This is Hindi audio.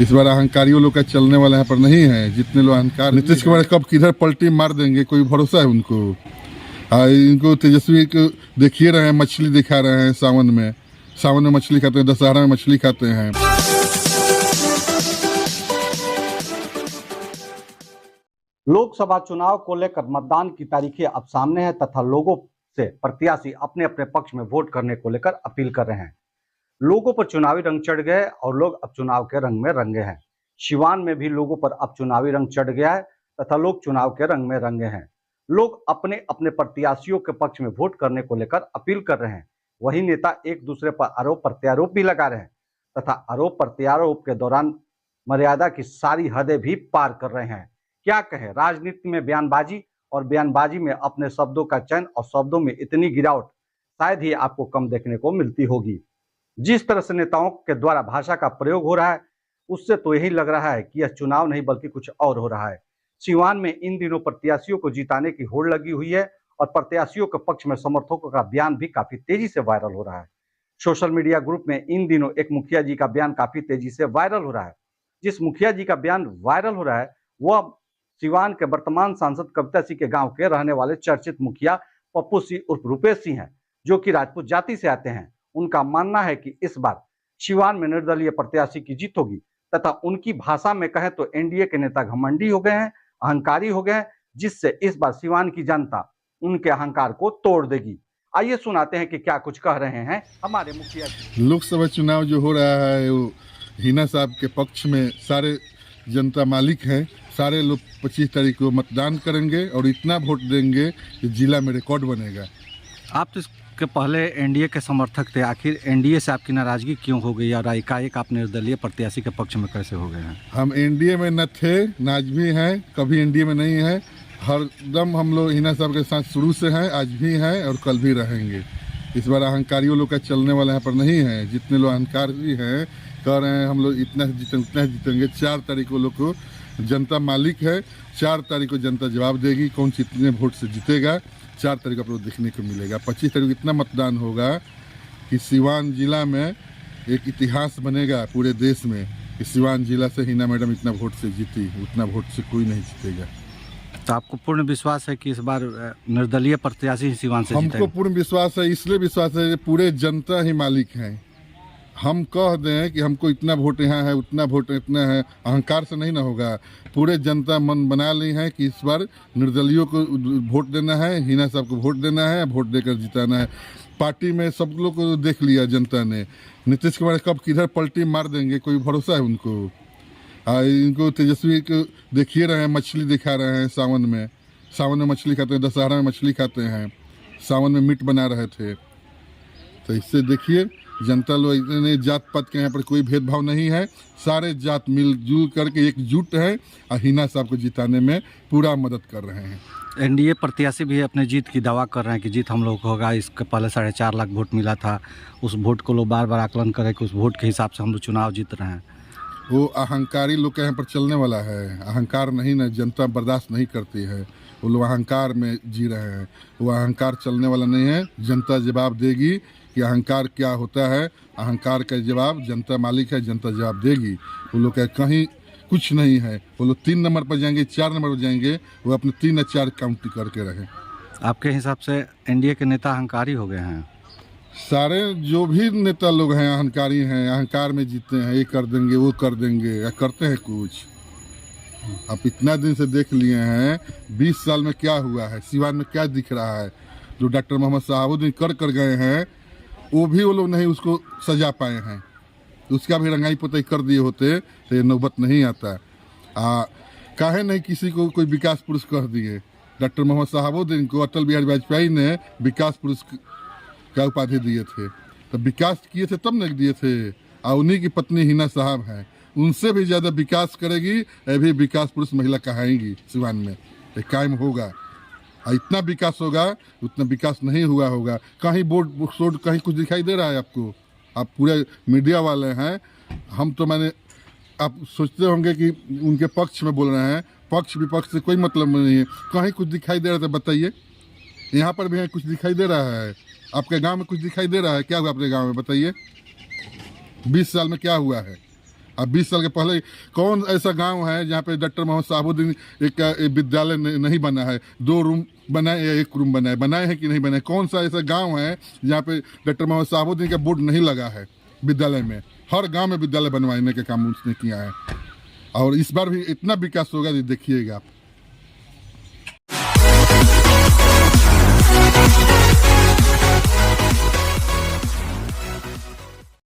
इस बार अहंकारियों लोग का चलने वाला यहाँ पर नहीं है। जितने लोग अहंकार, नीतीश कुमार कब किधर पलटी मार देंगे कोई भरोसा है उनको। इनको तेजस्वी को देखिए रहे हैं, मछली दिखा रहे हैं सावन में मछली खाते हैं, दशहरा में मछली खाते हैं। लोकसभा चुनाव को लेकर मतदान की तारीखें अब सामने है तथा लोगों से प्रत्याशी अपने अपने पक्ष में वोट करने को लेकर अपील कर रहे हैं। लोगों पर चुनावी रंग चढ़ गए और लोग अब चुनाव के रंग में रंगे हैं। सिवान में भी लोगों पर अब चुनावी रंग चढ़ गया है तथा लोग चुनाव के रंग में रंगे हैं। लोग अपने अपने प्रत्याशियों के पक्ष में वोट करने को लेकर अपील कर रहे हैं। वही नेता एक दूसरे पर आरोप प्रत्यारोप भी लगा रहे हैं तथा आरोप प्रत्यारोप के दौरान मर्यादा की सारी हदें भी पार कर रहे हैं। क्या कहें, राजनीति में बयानबाजी और बयानबाजी में अपने शब्दों का चयन और शब्दों में इतनी गिरावट शायद ही आपको कम देखने को मिलती होगी। जिस तरह से नेताओं के द्वारा भाषा का प्रयोग हो रहा है उससे तो यही लग रहा है कि यह चुनाव नहीं बल्कि कुछ और हो रहा है। सिवान में इन दिनों प्रत्याशियों को जिताने की होड़ लगी हुई है और प्रत्याशियों के पक्ष में समर्थकों का बयान भी काफी तेजी से वायरल हो रहा है। सोशल मीडिया ग्रुप में इन दिनों एक मुखिया जी का बयान काफी तेजी से वायरल हो रहा है। जिस मुखिया जी का बयान वायरल हो रहा है वह सिवान के वर्तमान सांसद कविता सिंह के गांव के रहने वाले चर्चित मुखिया पप्पू सिंह उर्फ रुपेश सिंह हैं, जो कि राजपूत जाति से आते हैं। उनका मानना है कि इस बार सिवान में निर्दलीय प्रत्याशी की जीत होगी तथा उनकी भाषा में कहें तो एनडीए के नेता घमंडी हो गए हैं, अहंकारी हो गए हैं, जिससे इस बार सिवान की जनता उनके अहंकार को तोड़ देगी। आइए सुनाते हैं कि क्या कुछ कह रहे हैं हमारे मुखिया जी। लोकसभा चुनाव जो हो रहा है वो हिना साहब के पक्ष में सारे जनता मालिक हैं। सारे लोग 25 तारीख को मतदान करेंगे और इतना वोट देंगे कि जिला में रिकॉर्ड बनेगा। आप तो इसके पहले एनडीए के समर्थक थे, आखिर एनडीए से आपकी नाराजगी क्यों हो गई और एकाएक आप निर्दलीय प्रत्याशी के पक्ष में कैसे हो गए हैं? हम एनडीए में न थे, न आज भी हैं, कभी एनडीए में नहीं है। हरदम हम लोग हिना साहब के साथ शुरू से हैं, आज भी हैं और कल भी रहेंगे। इस बार अहंकारियों लोग का चलने वाला यहाँ पर नहीं है। जितने लोग अहंकारी हैं कह रहे हैं हम लोग इतना जीतेंगे। 4 तारीख को लोग को जनता मालिक है। 4 तारीख को जनता जवाब देगी कौन कितने वोट से जीतेगा। 4 तारीख को आप लोग देखने को मिलेगा। 25 तारीख को इतना मतदान होगा कि सिवान जिला में एक इतिहास बनेगा पूरे देश में कि सिवान जिला से हिना मैडम इतना वोट से जीती, उतना वोट से कोई नहीं जीतेगा। तो आपको पूर्ण विश्वास है कि इस बार निर्दलीय प्रत्याशी सिवान से जीतेगा? हमको पूर्ण विश्वास है, इसलिए विश्वास है पूरे जनता ही मालिक हैं। हम कह दें कि हमको इतना वोट यहाँ है, उतना वोट इतना है, अहंकार से नहीं ना होगा। पूरे जनता मन बना ली है कि इस बार निर्दलियों को वोट देना है, हिना साहब को वोट देना है, वोट देकर जिताना है। पार्टी में सब लोग को देख लिया जनता ने। नीतीश कुमार कब किधर पलटी मार देंगे कोई भरोसा है उनको। इनको तेजस्वी को देखिए रहे हैं, मछली दिखा रहे हैं सावन में मछली खाते हैं, दशहरा में मछली खाते हैं, सावन में मीट बना रहे थे। तो इससे देखिए जनता लोग इतने जात पात के यहाँ पर कोई भेदभाव नहीं है। सारे जात मिलजुल करके एकजुट है और हिना साहब को जिताने में पूरा मदद कर रहे हैं। एनडीए प्रत्याशी भी अपने जीत की दावा कर रहे हैं कि जीत हम लोग को होगा। इसके पहले 4.5 लाख वोट मिला था, उस वोट को लोग बार बार आकलन करें कि उस वोट के हिसाब से हम लोग चुनाव जीत रहे हैं। वो अहंकारी लोग के यहाँ पर चलने वाला है। अहंकार नहीं ना, जनता बर्दाश्त नहीं करती है। वो लोग अहंकार में जी रहे हैं। वो अहंकार चलने वाला नहीं है। जनता जवाब देगी कि अहंकार क्या होता है। अहंकार का जवाब जनता मालिक है, जनता जवाब देगी। वो लोग का कहीं कुछ नहीं है। वो लोग 3 नंबर पर जाएंगे, 4 नंबर पर जाएंगे, वो अपने 3 या 4 काउंट करके रहे। आपके हिसाब से एनडीए के नेता अहंकारी हो गए हैं? सारे जो भी नेता लोग हैं अहंकारी हैं, अहंकार में जीते हैं। ये कर देंगे, वो कर देंगे, या करते हैं कुछ। आप इतना दिन से देख लिए हैं 20 साल में क्या हुआ है, सिवान में क्या दिख रहा है। जो डॉक्टर मोहम्मद साहबुद्दीन कर गए हैं वो भी वो लोग नहीं उसको सजा पाए हैं। उसका भी रंगाई पुताई कर दिए होते तो ये नौबत नहीं आता। काहे नहीं किसी को कोई विकास पुरुष कह दिए। डॉक्टर मोहम्मद साहबुद्दीन को अटल बिहारी वाजपेयी ने विकास पुरुष का उपाधि दिए थे। तो विकास किए थे तब नहीं दिए थे। और उन्हीं की पत्नी हिना साहब हैं, उनसे भी ज़्यादा विकास करेगी। अभी विकास पुरुष महिला कहाएंगी सिवान में, ये कायम होगा। और इतना विकास होगा उतना विकास नहीं हुआ होगा। कहीं बोर्ड कहीं कुछ दिखाई दे रहा है आपको? आप पूरे मीडिया वाले हैं। हम तो आप सोचते होंगे कि उनके पक्ष में बोल रहे हैं। पक्ष विपक्ष से कोई मतलब नहीं है। कहीं कुछ दिखाई दे रहा है तो बताइए। यहाँ पर भी कुछ दिखाई दे रहा है? आपके गांव में कुछ दिखाई दे रहा है? क्या हुआ आपके गांव में बताइए? 20 साल में क्या हुआ है? अब 20 साल के पहले कौन ऐसा गांव है जहाँ पे डॉक्टर मोहम्मद शहाबुद्दीन एक विद्यालय नहीं बना है, 2 रूम बनाए या 1 रूम बनाए हैं कि नहीं बनाए? कौन सा ऐसा गांव है जहाँ पे डॉक्टर मोहम्मद शहाबुद्दीन का बोर्ड नहीं लगा है विद्यालय में? हर गांव में विद्यालय बनवाने का काम उसने किया है, और इस बार भी इतना विकास होगा, देखिएगा आप।